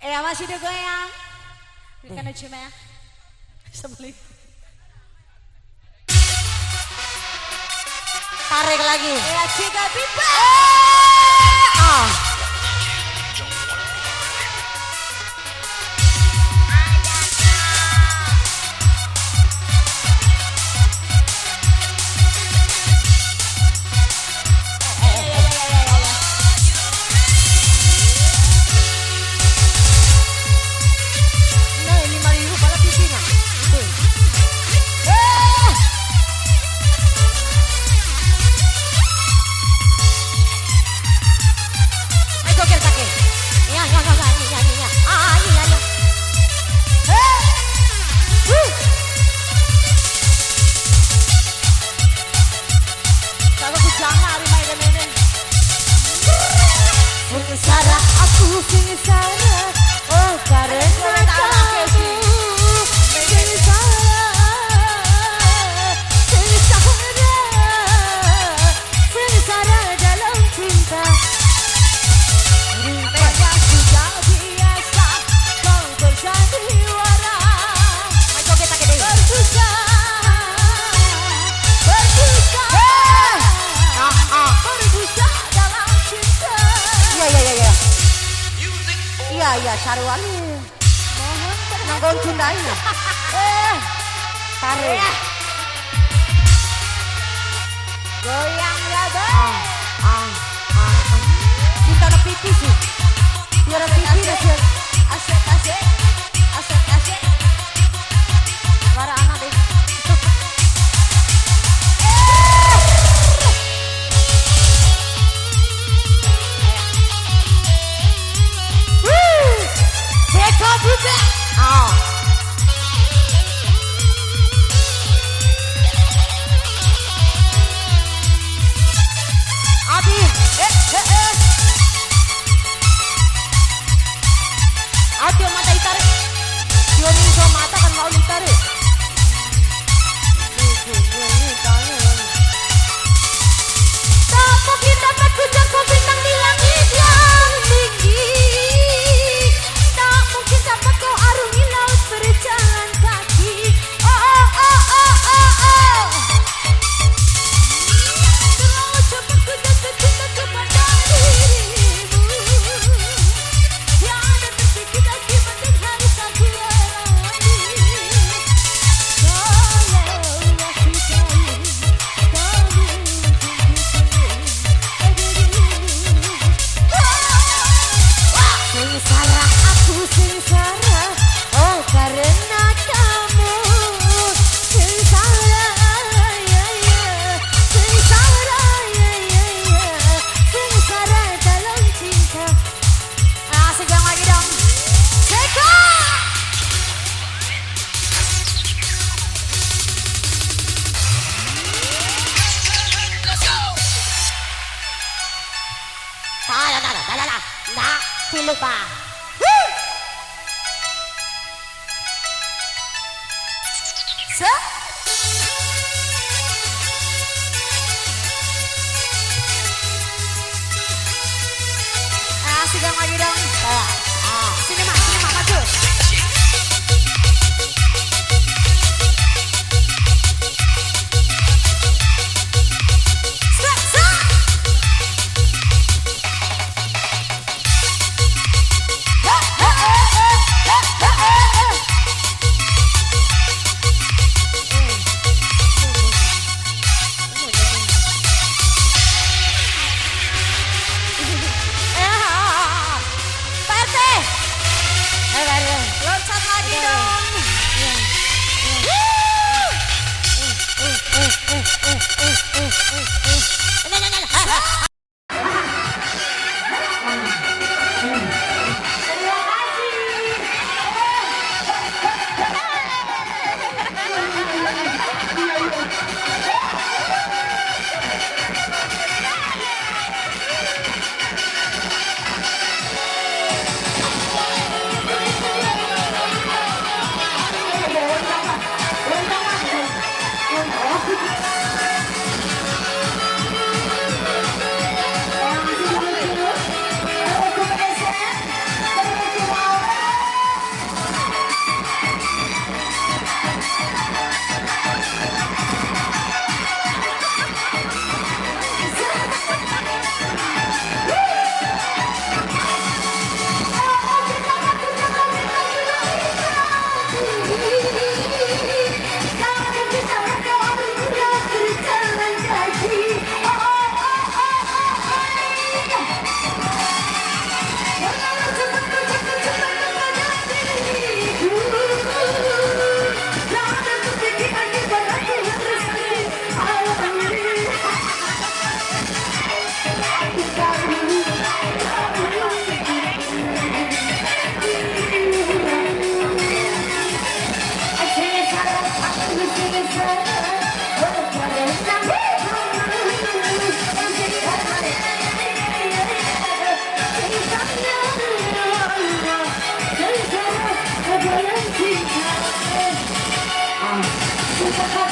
Ya masih digoyang. Karena cuma ya. Sebeli. Tarik lagi. Ya Cika Pipa. Sengsara aku sengsara, oh karena kamu sengsara, sengsara, sengsara dalam cinta. Rupanya sudah biasa kau bersandiwara, bersusah, bersusah, bersusah dalam cinta. Iya, Sarwali. Mohon nanggon cundanya. Tarik. Goyang ya bang. Cinta na pipi sih. Biar pipi Asik, asik, asik, asik, asik. Para anak deh. Ceka juga. Abi, Ati mata itarik. Dia minta mata kan mau ditarik. Tak mungkin dapat kujangkau bintang di langit yang tinggi. Tak mungkin dapat kau arungi laut berjalan kaki. Terlalu cepat ku jatuh cinta kepada dirimu. Tiada terpikir lagi penting harus aku lalui. Sengsara aku sengsara, oh karena kamu sengsara, sengsara, sengsara dalam cinta. Asik yang lagi dong, Seka. Nah, pilih pak. Asik yang lagi dong. Sini mak maju. Pak RT Thank you.